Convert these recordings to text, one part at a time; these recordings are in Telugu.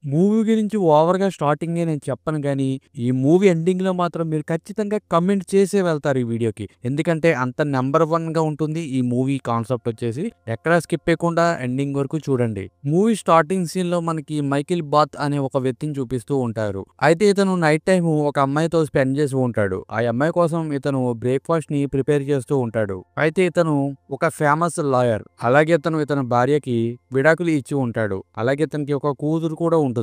మూవీ గురించి ఓవర్‌గా స్టార్టింగే నేను చెప్పను గానీ, ఈ మూవీ ఎండింగ్‌లో మాత్రం మీరు ఖచ్చితంగా కమెంట్ చేసే వెళ్తారు ఈ వీడియోకి. ఎందుకంటే అంత నంబర్ వన్‌గా ఉంటుంది ఈ మూవీ కాన్సెప్ట్ వచ్చేసి. ఎక్కడ స్కిప్ చేయకుండా ఎండింగ్ వరకు చూడండి. మూవీ స్టార్టింగ్ సీన్‌లో మనకి మైకేల్ బాత్ అనే ఒక వ్యక్తిని చూపిస్తూ ఉంటారు. అయితే ఇతను నైట్ టైము ఒక అమ్మాయితో స్పెండ్ చేసి ఉంటాడు. ఆ అమ్మాయి కోసం ఇతను బ్రేక్‌ఫాస్ట్‌ని ప్రిపేర్ చేస్తూ ఉంటాడు. అయితే ఇతను ఒక ఫేమస్ లాయర్. అలాగే ఇతని భార్యకి విడాకులు ఇచ్చి ఉంటాడు. అలాగే ఇతనికి ఒక కూతురు కూడా ఉంటుంది.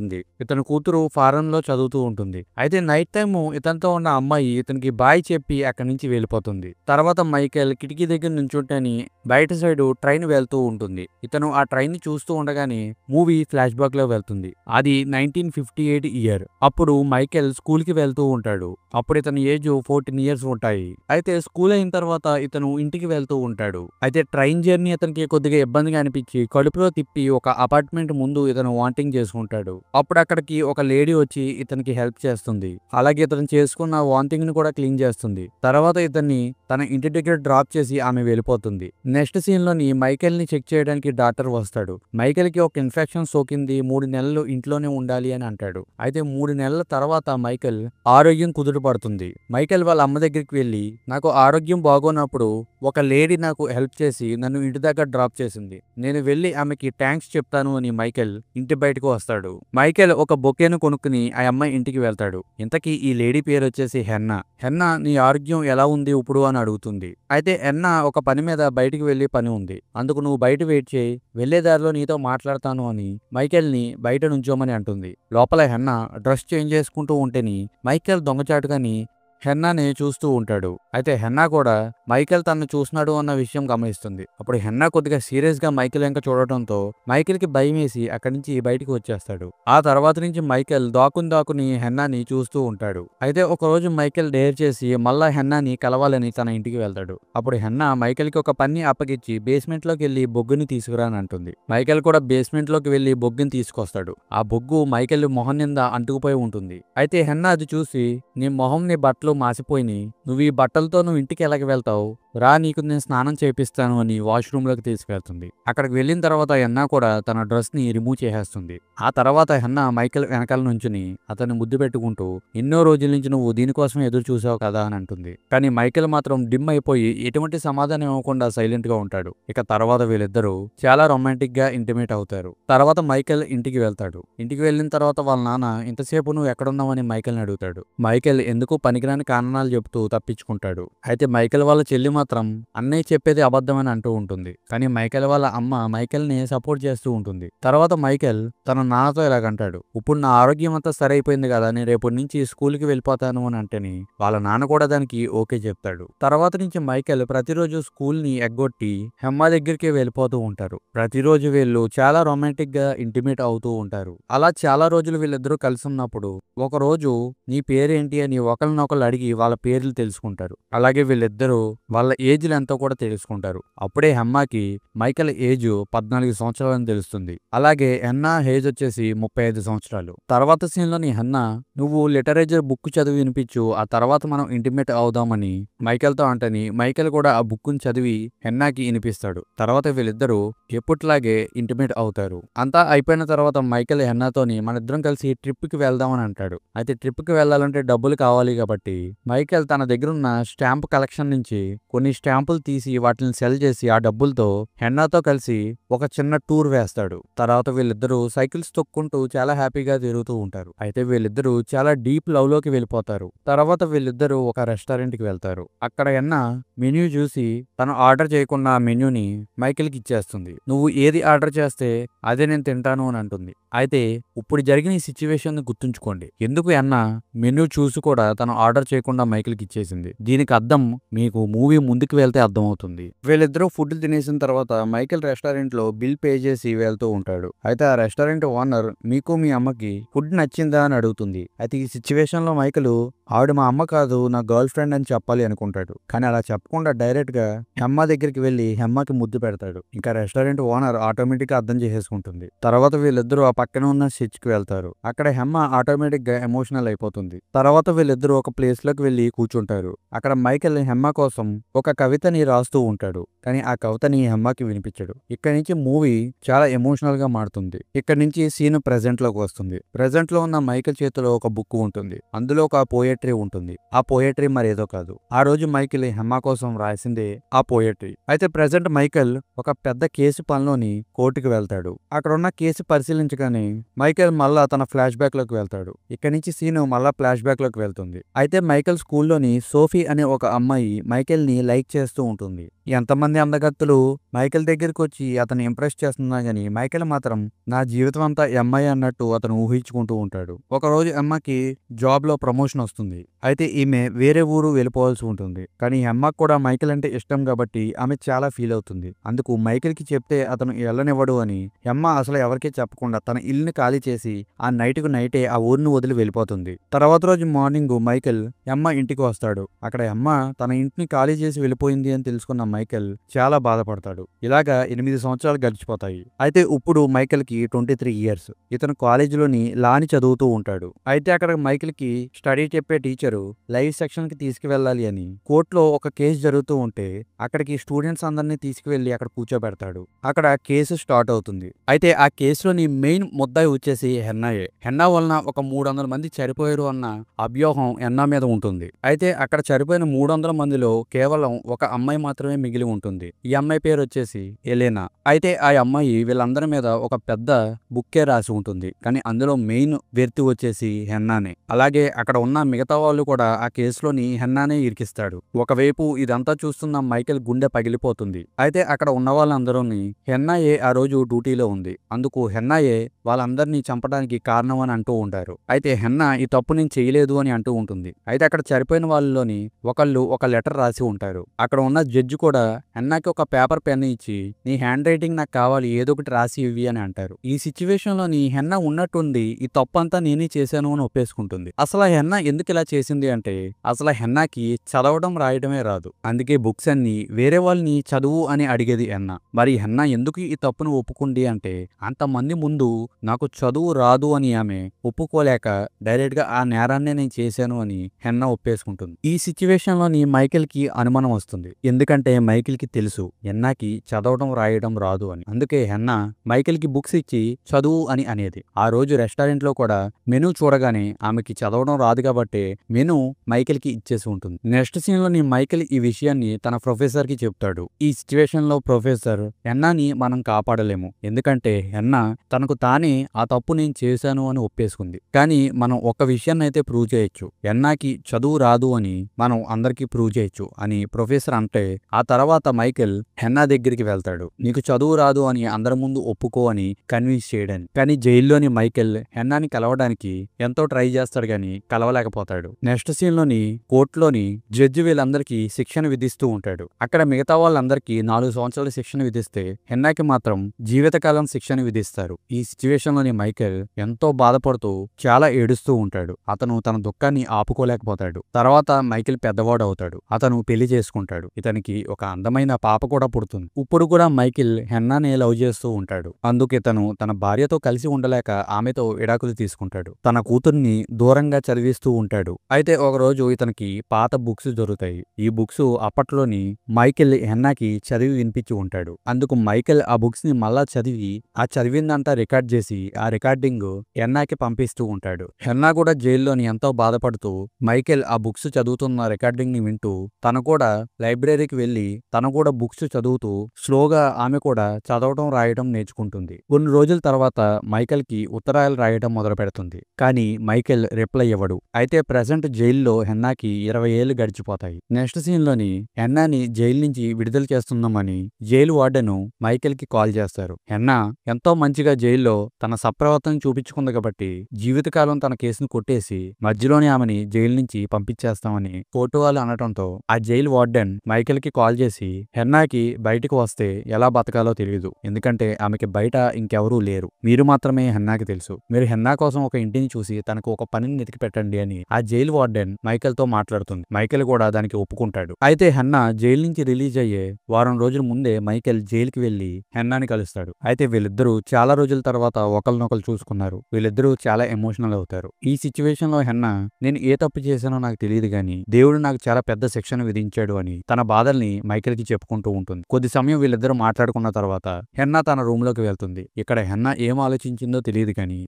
ఇతని కూతురు ఫారెన్‌లో చదువుతూ ఉంటుంది. అయితే నైట్ టైము ఇతనితో ఉన్న అమ్మాయి ఇతనికి బాయ్ చెప్పి అక్కడి నుంచి వెళ్ళిపోతుంది. తర్వాత మైకేల్ కిటికీ దగ్గర నుంచుంటేని బయట సైడు ట్రైన్ వెళ్తూ ఉంటుంది. ఇతను ఆ ట్రైన్‌ని చూస్తూ ఉండగానే మూవీ ఫ్లాష్‌బ్యాక్‌లో వెళ్తుంది. అది 1958 ఇయర్. అప్పుడు మైకేల్ స్కూల్‌కి వెళ్తూ ఉంటాడు. అప్పుడు ఇతని ఏజ్ 14 ఇయర్స్ ఉంటాయి. అయితే స్కూల్ అయిన తర్వాత ఇతను ఇంటికి వెళ్తూ ఉంటాడు. అయితే ట్రైన్ జర్నీ అతనికి కొద్దిగా ఇబ్బందిగా అనిపించి కడుపులో తిప్పి ఒక అపార్ట్మెంట్ ముందు ఇతను వామిటింగ్ చేసుకుంటాడు. అప్పుడు అక్కడికి ఒక లేడీ వచ్చి ఇతనికి హెల్ప్ చేస్తుంది. అలాగే ఇతను చేసుకున్న వామిటింగ్ ని కూడా క్లీన్ చేస్తుంది. తర్వాత ఇతన్ని తన ఇంటి దగ్గర డ్రాప్ చేసి ఆమె వెళ్ళిపోతుంది. నెక్స్ట్ సీన్ లోని మైకేల్ ని చెక్ చేయడానికి డాక్టర్ వస్తాడు. మైకేల్ కి ఒక ఇన్ఫెక్షన్ సోకింది, 3 నెలలు ఇంట్లోనే ఉండాలి అని అంటాడు. అయితే 3 నెలల తర్వాత మైకేల్ ఆరోగ్యం కుదుటపడుతుంది. మైకేల్ వాళ్ళ అమ్మ దగ్గరికి వెళ్ళి, నాకు ఆరోగ్యం బాగోనప్పుడు ఒక లేడీ నాకు హెల్ప్ చేసి నన్ను ఇంటి దగ్గర డ్రాప్ చేసింది. నేను వెళ్ళి ఆమెకి థ్యాంక్స్ చెప్తాను అని మైకేల్ ఇంటి బయటకు వస్తాడు. మైకేల్ ఒక బొకేను కొనుక్కుని ఆ అమ్మాయి ఇంటికి వెళ్తాడు. ఇంతకీ ఈ లేడీ పేరు వచ్చేసి హెన్నా. హెన్నా నీ ఆరోగ్యం ఎలా ఉంది ఇప్పుడు అని అడుగుతుంది. అయితే హెన్నా ఒక పని మీద బయటికి వెళ్ళి పని ఉంది. అందుకు నువ్వు బయట వెయిట్ చేయి, వెళ్లే దారిలో నీతో మాట్లాడతాను అని మైకేల్ ని బయట నుంచోమని అంటుంది. లోపల హెన్నా డ్రెస్ చేంజ్ చేసుకుంటూ ఉంటేని మైకేల్ దొంగచాటుగాని హెన్నాని చూస్తూ ఉంటాడు. అయితే హెన్నా కూడా మైకేల్ తనను చూస్తున్నాడు అన్న విషయం గమనిస్తుంది. అప్పుడు హెన్నా కొద్దిగా సీరియస్ గా మైకేల్ వెంక చూడటంతో మైకేల్ కి భయం వేసి అక్కడి నుంచి బయటికి వచ్చేస్తాడు. ఆ తర్వాత నుంచి మైకేల్ దాక్కుని హెన్నాని చూస్తూ ఉంటాడు. అయితే ఒక రోజు మైకేల్ డేర్ చేసి మళ్ళా హెన్నాని కలవాలని తన ఇంటికి వెళ్తాడు. అప్పుడు హెన్నా మైకేల్ కి ఒక పని అప్పగిచ్చి బేస్మెంట్ లోకి వెళ్లి బొగ్గుని తీసుకురా అని అంటుంది. మైకేల్ కూడా బేస్మెంట్ లోకి వెళ్లి బొగ్గుని తీసుకొస్తాడు. ఆ బొగ్గు మైకేల్ మొహం నింద అంటుకుపోయి ఉంటుంది. అయితే హెన్నా అది చూసి నీ మొహం నీ బట్టలు మాసిపోయినాయి, నువ్వు ఈ బట్టలతో నువ్వు ఇంటికి ఎలాగ వెళ్తావు, రా నీకు నేను స్నానం చేపిస్తాను అని వాష్రూమ్ లోకి తీసుకెళ్తుంది. అక్కడికి వెళ్ళిన తర్వాత హెన్నా కూడా తన డ్రెస్ ని రిమూవ్ చేసేస్తుంది. ఆ తర్వాత హెన్నా మైకేల్ వెనకాల నుంచుని అతన్ని ముద్దు పెట్టుకుంటూ ఎన్నో రోజుల నుంచి నువ్వు దీనికోసం ఎదురు చూసావు కదా అని అంటుంది. కానీ మైకేల్ మాత్రం డిమ్ అయిపోయి ఎటువంటి సమాధానం ఇవ్వకుండా సైలెంట్ గా ఉంటాడు. ఇక తర్వాత వీళ్ళిద్దరూ చాలా రొమాంటిక్ గా ఇంటిమేట్ అవుతారు. తర్వాత మైకేల్ ఇంటికి వెళ్తాడు. ఇంటికి వెళ్ళిన తర్వాత వాళ్ళ నాన్న ఇంతసేపు నువ్వు ఎక్కడున్నావని మైకేల్ని అడుగుతాడు. మైకేల్ ఎందుకు పనికిరాని కారణాలు చెబుతూ తప్పించుకుంటాడు. అయితే మైకేల్ వాళ్ళ చెల్లి మాత్రం అన్నయ్య చెప్పేది అబద్ధమని అంటూ ఉంటుంది. కానీ మైకేల్ వాళ్ళ అమ్మ మైకేల్ ని సపోర్ట్ చేస్తూ ఉంటుంది. తర్వాత మైకేల్ తన నాన్నతో ఇలాగంటాడు, ఇప్పుడు నా ఆరోగ్యం అంతా సరైపోయింది కదా, నేను రేపటి నుంచి స్కూల్కి వెళ్ళిపోతాను అని అంటేని వాళ్ళ నాన్న కూడా దానికి ఓకే చెప్తాడు. తర్వాత నుంచి మైకేల్ ప్రతిరోజు స్కూల్ ని ఎగ్గొట్టి హెమ్మా దగ్గరికి వెళ్ళిపోతూ ఉంటారు. ప్రతిరోజు వీళ్ళు చాలా రొమాంటిక్ గా ఇంటిమేట్ అవుతూ ఉంటారు. అలా చాలా రోజులు వీళ్ళిద్దరూ కలిసి ఉన్నప్పుడు ఒక రోజు నీ పేరేంటి అని ఒకరినొకరు అడిగి వాళ్ళ పేర్లు తెలుసుకుంటారు. అలాగే వీళ్ళిద్దరూ వాళ్ళ ఏజ్లు ఎంతో కూడా తెలుసుకుంటారు. అప్పుడే హెమ్మాకి మైకేల్ ఏజ్ 14 సంవత్సరాలని తెలుస్తుంది. అలాగే హెన్నా ఏజ్ వచ్చేసి 35 సంవత్సరాలు. తర్వాత సీన్ లోని హెన్నా నువ్వు లిటరేచర్ బుక్ చదివి వినిపించు, ఆ తర్వాత మనం ఇంటిమేట్ అవుదామని మైకేల్ తో అంటని మైకేల్ కూడా ఆ బుక్ ని చదివి హెన్నాకి వినిపిస్తాడు. తర్వాత వీళ్ళిద్దరూ ఎప్పట్లాగే ఇంటిమేట్ అవుతారు. అంతా అయిపోయిన తర్వాత మైకేల్ హెన్నాతోని మన ఇద్దరం కలిసి ట్రిప్ కి వెళ్దామని అంటాడు. అయితే ట్రిప్ కి వెళ్ళాలంటే డబ్బులు కావాలి కాబట్టి మైకేల్ తన దగ్గర ఉన్న స్టాంప్ కలెక్షన్ నుంచి కొన్ని స్టాంపులు తీసి వాటిని సెల్ చేసి ఆ డబ్బులతో హెన్నాతో కలిసి ఒక చిన్న టూర్ వేస్తాడు. తర్వాత వీళ్ళిద్దరూ సైకిల్స్ తొక్కుంటూ చాలా హ్యాపీగా తిరుగుతూ ఉంటారు. అయితే వీళ్ళిద్దరూ చాలా డీప్ లవ్ లోకి వెళ్ళిపోతారు. తర్వాత వీళ్ళిద్దరూ ఒక రెస్టారెంట్ కి వెళ్తారు. అక్కడ హెన్నా మెన్యూ చూసి తను ఆర్డర్ చేయకుండా ఆ మెన్యూని మైకేల్ కి ఇచ్చేస్తుంది. నువ్వు ఏది ఆర్డర్ చేస్తే అదే నేను తింటాను అని అంటుంది. అయితే ఇప్పుడు జరిగిన ఈ సిచ్యువేషన్ ని గుర్తుంచుకోండి. ఎందుకు హెన్నా మెన్యూ చూసి కూడా తను ఆర్డర్ చేయకుండా మైకేల్ కి ఇచ్చేసింది. దీనికి అర్థం మీకు మూవీ ముందుకు వెళ్తే అర్థం అవుతుంది. వీళ్ళిద్దరూ ఫుడ్ తినేసిన తర్వాత మైకేల్ రెస్టారెంట్ లో బిల్ పే చేసి వెళ్తూ ఉంటాడు. అయితే ఆ రెస్టారెంట్ ఓనర్ మీకు మీ అమ్మకి ఫుడ్ నచ్చిందా అని అడుగుతుంది. అయితే ఈ సిచ్యువేషన్ లో మైకేల్ ఆవిడ మా అమ్మ కాదు నా గర్ల్ ఫ్రెండ్ అని చెప్పాలి అనుకుంటాడు. కానీ అలా చెప్పకుండా డైరెక్ట్ గా హెమ్మ దగ్గరికి వెళ్లి హెమ్మకి ముద్దు పెడతాడు. ఇంకా రెస్టారెంట్ ఓనర్ ఆటోమేటిక్ గా అర్థం చేసేసుకుంటుంది. తర్వాత వీళ్ళిద్దరూ ఆ పక్కన ఉన్న చర్చ్ కి వెళ్తారు. అక్కడ హెమ్మ ఆటోమేటిక్ గా ఎమోషనల్ అయిపోతుంది. తర్వాత వీళ్ళిద్దరూ ఒక ప్లేస్ లోకి వెళ్లి కూర్చుంటారు. అక్కడ మైకేల్ హెమ్మ కోసం ఒక కవితని రాస్తూ ఉంటాడు. కానీ ఆ కవితని హెమ్మాకి వినిపించడు. ఇక్కడి నుంచి మూవీ చాలా ఎమోషనల్ గా మారుతుంది. ఇక్కడ నుంచి సీన్ ప్రెజెంట్ లోకి వస్తుంది. ప్రెజెంట్ లో ఉన్న మైకేల్ చేతిలో ఒక బుక్ ఉంటుంది. అందులో ఒక పోయట్రీ ఉంటుంది. ఆ పోయట్రీ మరేదో కాదు. ఆ రోజు మైకేల్ హెమ్మా కోసం రాసిందే ఆ పోయట్రీ. అయితే ప్రెజెంట్ మైకేల్ ఒక పెద్ద కేసు పనిలోని కోర్టుకి వెళ్తాడు. అక్కడ ఉన్న కేసు పరిశీలించగానే మైకేల్ మళ్ళా తన ఫ్లాష్ బ్యాక్ లోకి వెళ్తాడు. ఇక్కడ నుంచి సీన్ మళ్ళా ఫ్లాష్ బ్యాక్ లోకి వెళ్తుంది. అయితే మైకేల్ స్కూల్లోని సోఫీ అనే ఒక అమ్మాయి మైకేల్ ని లైక్ చేస్తూ ఉంటుంది. ఎంతమంది అందగత్తులు మైకేల్ దగ్గరికి వచ్చి అతను ఇంప్రెస్ చేస్తున్నా గానీ మైకేల్ మాత్రం నా జీవితం అంతా అమ్మాయి అన్నట్టు అతను ఊహించుకుంటూ ఉంటాడు. ఒకరోజు అమ్మకి జాబ్ లో ప్రమోషన్ వస్తుంది. అయితే ఈమె వేరే ఊరు వెళ్ళిపోవాల్సి ఉంటుంది. కానీ అమ్మకి కూడా మైకేల్ అంటే ఇష్టం కాబట్టి ఆమె చాలా ఫీల్ అవుతుంది. అందుకు మైకేల్ కి చెప్తే అతను వెళ్ళనివ్వడు అని అమ్మ అసలు ఎవరికీ చెప్పకుండా తన ఇల్లుని ఖాళీ చేసి ఆ నైట్కు నైటే ఆ ఊరిని వదిలి వెళ్ళిపోతుంది. తర్వాత రోజు మార్నింగ్ మైకేల్ అమ్మ ఇంటికి వస్తాడు. అక్కడ అమ్మ తన ఇంటిని ఖాళీ చేసి వెళ్ళిపోయింది అని తెలుసుకున్న మైకేల్ చాలా బాధపడతాడు. ఇలాగా 8 సంవత్సరాలు గడిచిపోతాయి. అయితే ఇప్పుడు మైకేల్ కి 23 ఇయర్స్. ఇతను కాలేజీలోని లాని చదువుతూ ఉంటాడు. అయితే అక్కడ మైకేల్ కి స్టడీ చెప్పే టీచరు లైవ్ సెక్షన్ కి తీసుకువెళ్ళాలి అని కోర్టులో ఒక కేసు జరుగుతూ ఉంటే అక్కడికి స్టూడెంట్స్ అందరినీ తీసుకువెళ్లి అక్కడ కూర్చోబెడతాడు. అక్కడ కేసు స్టార్ట్ అవుతుంది. అయితే ఆ కేసులోని మెయిన్ ముద్దాయి వచ్చేసి హెన్నాయే. హెన్నా వలన ఒక 300 మంది చనిపోయారు అన్న అభ్యూహం హెన్నా మీద ఉంటుంది. అయితే అక్కడ చనిపోయిన 300 మందిలో కేవలం ఒక అమ్మాయి మాత్రమే మిగిలి ఉంటుంది. ఈ అమ్మాయి పేరు వచ్చేసి ఎలేనా. అయితే ఆ అమ్మాయి వీళ్ళందరి మీద ఒక పెద్ద బుక్కే రాసి ఉంటుంది. కానీ అందులో మెయిన్ వ్యక్తి వచ్చేసి హెన్నానే. అలాగే అక్కడ ఉన్న మిగతా వాళ్ళు కూడా ఆ కేసులోని హెన్నానే ఇరికిస్తాడు. ఒకవైపు ఇదంతా చూస్తున్న మైకేల్ గుండె పగిలిపోతుంది. అయితే అక్కడ ఉన్న వాళ్ళందరూని హెన్నాయే ఆ రోజు డ్యూటీలో ఉంది. అందుకు హెన్నాయే వాళ్ళందరినీ చంపడానికి కారణం అని అంటూ ఉంటారు. అయితే హెన్నా ఈ తప్పు నేను చేయలేదు అని అంటూ ఉంటుంది. అయితే అక్కడ చనిపోయిన వాళ్ళలోని ఒకళ్ళు ఒక లెటర్ రాసి ఉంటారు. అక్కడ ఉన్న జడ్జి కూడా హెన్నాకి ఒక పేపర్ పెన్ ఇచ్చి నీ హ్యాండ్ రైటింగ్ నాకు కావాలి, ఏదో ఒకటి రాసి ఇవ్వి అని అంటారు. ఈ సిచ్యువేషన్ లోని హెన్నా ఉన్నట్టుండి ఈ తప్పు అంతా నేనే చేశాను అని ఒప్పేసుకుంటుంది. అసలు హెన్నా ఎందుకు ఇలా చేసింది అంటే అసలు హెన్నాకి చదవడం రాయడమే రాదు. అందుకే బుక్స్ అన్ని వేరే వాళ్ళని చదువు అని అడిగేది హెన్నా. మరి హెన్నా ఎందుకు ఈ తప్పును ఒప్పుకుంది అంటే అంతమంది ముందు నాకు చదువు రాదు అని ఆమె ఒప్పుకోలేక డైరెక్ట్ గా ఆ నేరాన్నే నేను చేశాను అని హెన్నా ఒప్పేసుకుంటుంది. ఈ సిచ్యువేషన్ లోని మైకేల్ కి అనుమానం వస్తుంది. ఎందుకంటే మైకేల్ కి తెలుసు హెన్నాకి చదవడం రాయడం రాదు అని. అందుకే హెన్నా మైకేల్ కి బుక్స్ ఇచ్చి చదువు అని అనేది. ఆ రోజు రెస్టారెంట్ లో కూడా మెనూ చూడగానే ఆమెకి చదవడం రాదు కాబట్టి మెనూ మైకేల్ కి ఇచ్చేసి ఉంటుంది. నెక్స్ట్ సీన్ లోని మైకేల్ ఈ విషయాన్ని తన ప్రొఫెసర్ కి చెప్తాడు. ఈ సిచ్యువేషన్ లో ప్రొఫెసర్ హెన్నాని మనం కాపాడలేము. ఎందుకంటే హెన్నా తనకు తానే ఆ తప్పు నేను చేశాను అని ఒప్పేసుకుంది. కానీ మనం ఒక విషయాన్ని అయితే ప్రూవ్ చేయొచ్చు. హెన్నాకి చదువు రాదు అని మనం అందరికీ ప్రూవ్ చేయొచ్చు అని ప్రొఫెసర్ అంటే ఆ తర్వాత మైకేల్ హెన్నా దగ్గరికి వెళ్తాడు. నీకు చదువు రాదు అని అందరి ముందు ఒప్పుకో అని కన్విన్స్ చేయడానికి. కానీ జైల్లోని మైకేల్ హెన్నాని కలవడానికి ఎంతో ట్రై చేస్తాడు గాని కలవలేకపోతాడు. నెక్స్ట్ సీన్ లోని కోర్టులోని జడ్జి వీళ్ళందరికీ శిక్షణ విధిస్తూ ఉంటాడు. అక్కడ మిగతా వాళ్ళందరికీ 4 సంవత్సరాల శిక్షణ విధిస్తే హెన్నాకి మాత్రం జీవితకాలం శిక్షణ విధిస్తారు. ఈ సిచ్యువేషన్ లోని మైకేల్ ఎంతో బాధపడుతూ చాలా ఏడుస్తూ ఉంటాడు. అతను తన దుఃఖాన్ని ఆపుకోలేకపోతాడు. తర్వాత మైకేల్ పెద్దవాడు అవుతాడు. అతను పెళ్లి చేసుకుంటాడు. ఇతనికి ఒక అందమైన పాప కూడా పుడుతుంది. ఇప్పుడు కూడా మైకేల్ హెన్నానే లవ్ చేస్తూ ఉంటాడు. అందుకు ఇతను తన భార్యతో కలిసి ఉండలేక ఆమెతో విడాకులు తీసుకుంటాడు. తన కూతుర్ని దూరంగా చదివిస్తూ ఉంటాడు. అయితే ఒక రోజు ఇతనికి పాత బుక్స్ దొరుకుతాయి. ఈ బుక్స్ అప్పట్లోని మైకేల్ హెన్నాకి చదివి వినిపించి ఉంటాడు. అందుకు మైకేల్ ఆ బుక్స్ ని మళ్ళా చదివి ఆ చదివిందంతా రికార్డ్ చేసి ఆ రికార్డింగ్ హెన్నాకి పంపిస్తూ ఉంటాడు. హెన్నా కూడా జైల్లోని ఎంతో బాధపడుతూ మైకేల్ ఆ బుక్స్ చదువుతున్న రికార్డింగ్ ని వింటూ తను కూడా లైబ్రరీకి వెళ్లి తను కూడా బుక్స్ చదువుతూ స్లోగా ఆమె కూడా చదవడం రాయడం నేర్చుకుంటుంది. కొన్ని రోజుల తర్వాత మైకేల్ కి ఉత్తరాలు రాయడం మొదలు పెడుతుంది. కానీ మైకేల్ రిప్లై ఇవ్వడు. అయితే ప్రెసెంట్ జైల్లో హెన్నాకి 20 ఏళ్లు గడిచిపోతాయి. నెక్స్ట్ సీన్ లోని హెన్నాని జైలు నుంచి విడుదల చేస్తున్నామని జైలు వార్డెను మైకేల్ కి కాల్ చేస్తారు. హెన్నా ఎంతో మంచిగా జైల్లో తన సప్రవర్తన చూపించుకుంది కాబట్టి జీవితకాలం తన కేసును కొట్టేసి మధ్యలోనే ఆమెని జైలు నుంచి పంపించేస్తామని కోర్టు వాళ్ళు అనటంతో ఆ జైలు వార్డెన్ మైకేల్ కి కాల్ చేసి హెన్నాకి బయటకు వస్తే ఎలా బతకాలో తెలియదు. ఎందుకంటే ఆమెకి బయట ఇంకెవరూ లేరు. మీరు మాత్రమే హెన్నాకి తెలుసు. మీరు హెన్నా కోసం ఒక ఇంటిని చూసి తనకు ఒక పనిని వెతికి పెట్టండి అని ఆ జైలు వార్డెన్ మైకేల్ తో మాట్లాడుతుంది. మైకేల్ కూడా దానికి ఒప్పుకుంటాడు. అయితే హెన్నా జైలు నుంచి రిలీజ్ అయ్యే వారం రోజుల ముందే మైకేల్ జైలుకి వెళ్లి హెన్నాని కలుస్తాడు. అయితే వీళ్ళిద్దరూ చాలా రోజుల తర్వాత ఒకరినొకరు చూసుకున్నారు. వీళ్ళిద్దరూ చాలా ఎమోషనల్ అవుతారు. ఈ సిచ్యువేషన్ లో హెన్నా నేను ఏ తప్పు చేశానో నాకు తెలియదు గాని దేవుడు నాకు చాలా పెద్ద శిక్షను విధించాడు అని తన బాధల్ని మైకేల్ కి చెప్పుకుంటాడు. చెప్పుకుంటూ ఉంటుంది. కొద్ది సమయం వీళ్ళిద్దరూ మాట్లాడుకున్న తర్వాత హెన్నా తన రూమ్ లోకి వెళ్తుంది. ఇక్కడ హెన్నా ఏం ఆలోచించిందో తెలియదు కానీ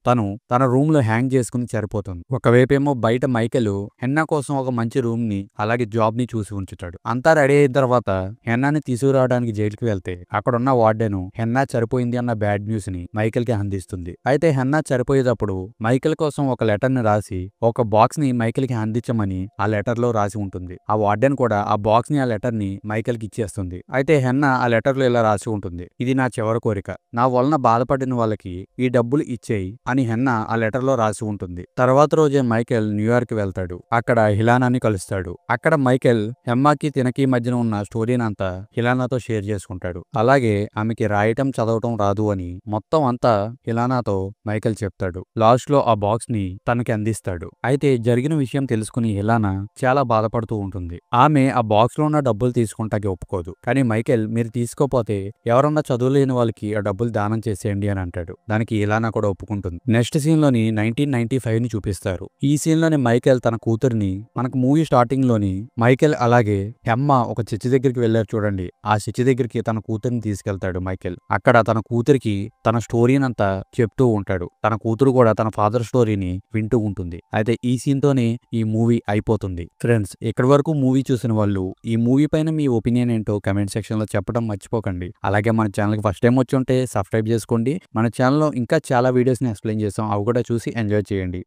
తన రూమ్ లో హ్యాంగ్ చేసుకుని సరిపోతుంది. ఒకవైపేమో బయట మైకెల్ హెన్నా కోసం ఒక మంచి రూమ్ ని అలాగే జాబ్ ని చూసి ఉంచుతాడు. అంతా రెడీ అయిన తర్వాత హెన్నాని తీసుకురావడానికి జైలుకి వెళ్తే అక్కడున్న వార్డెన్ హెన్నా చనిపోయింది అన్న బ్యాడ్ న్యూస్ ని మైకెల్ కి అందిస్తుంది. అయితే హెన్నా చనిపోయేటప్పుడు మైకెల్ కోసం ఒక లెటర్ ని రాసి ఒక బాక్స్ ని మైకెల్ కి అందించమని ఆ లెటర్ లో రాసి ఉంటుంది. ఆ వార్డెన్ కూడా ఆ బాక్స్ ని ఆ లెటర్ ని మైకెల్ కి ఇచ్చేస్తుంది. అయితే హెన్నా ఆ లెటర్ లో ఇలా రాసి ఉంటుంది, ఇది నా చివరి కోరిక, నా వలన బాధపడిన వాళ్ళకి ఈ డబ్బులు ఇచ్చేయి అని హెన్నా ఆ లెటర్ లో రాసి ఉంటుంది. తర్వాత రోజే మైకెల్ న్యూయార్క్ వెళ్తాడు. అక్కడ హిలానాని కలుస్తాడు. అక్కడ మైకెల్ హెమ్మాకి తినకి మధ్యన ఉన్న స్టోరీని అంతా హిలానాతో షేర్ చేసుకుంటాడు. అలాగే ఆమెకి రాయటం చదవటం రాదు అని మొత్తం అంతా హిలానాతో మైకెల్ చెప్తాడు. లాస్ట్ లో ఆ బాక్స్ ని తనకి అందిస్తాడు. అయితే జరిగిన విషయం తెలుసుకుని హిలానా చాలా బాధపడుతూ ఉంటుంది. ఆమె ఆ బాక్స్ లో ఉన్న డబ్బులు తీసుకుంటాకి ఒప్పుకోదు. కానీ మైకెల్ మీరు తీసుకోపోతే ఎవరన్నా చదువులేని వాళ్ళకి ఆ డబ్బులు దానం చేసేయండి అని అంటాడు. దానికి హిలానా కూడా ఒప్పుకుంటుంది. నెక్స్ట్ సీన్ లోని 1995 ని చూపిస్తారు. ఈ సీన్ లోని మైకెల్ తన కూతుర్ని మనకు మూవీ స్టార్టింగ్ లోని మైకెల్ అలాగే హెమ్మ ఒక చర్చి దగ్గరికి వెళ్లారు చూడండి. ఆ చర్చి దగ్గరికి తన కూతుర్ని తీసుకెళ్తాడు మైకెల్. అక్కడ తన కూతురికి తన స్టోరీని అంతా చెప్తూ ఉంటాడు. తన కూతురు కూడా తన ఫాదర్ స్టోరీని వింటూ ఉంటుంది. అయితే ఈ సీన్ తోనే ఈ మూవీ అయిపోతుంది. ఫ్రెండ్స్, ఇక్కడి వరకు మూవీ చూసిన వాళ్ళు ఈ మూవీ పైన మీ ఒపీనియన్ ఏంటో కమెంట్ సెక్షన్ లో చెప్పడం మర్చిపోకండి. అలాగే మన ఛానల్ కి ఫస్ట్ టైం వచ్చి ఉంటే సబ్స్క్రైబ్ చేసుకోండి. మన ఛానల్లో ఇంకా చాలా వీడియోస్ ని ఎక్స్ప్లెయిన్ చేస్తాం, అవి కూడా చూసి ఎంజాయ్ చేయండి.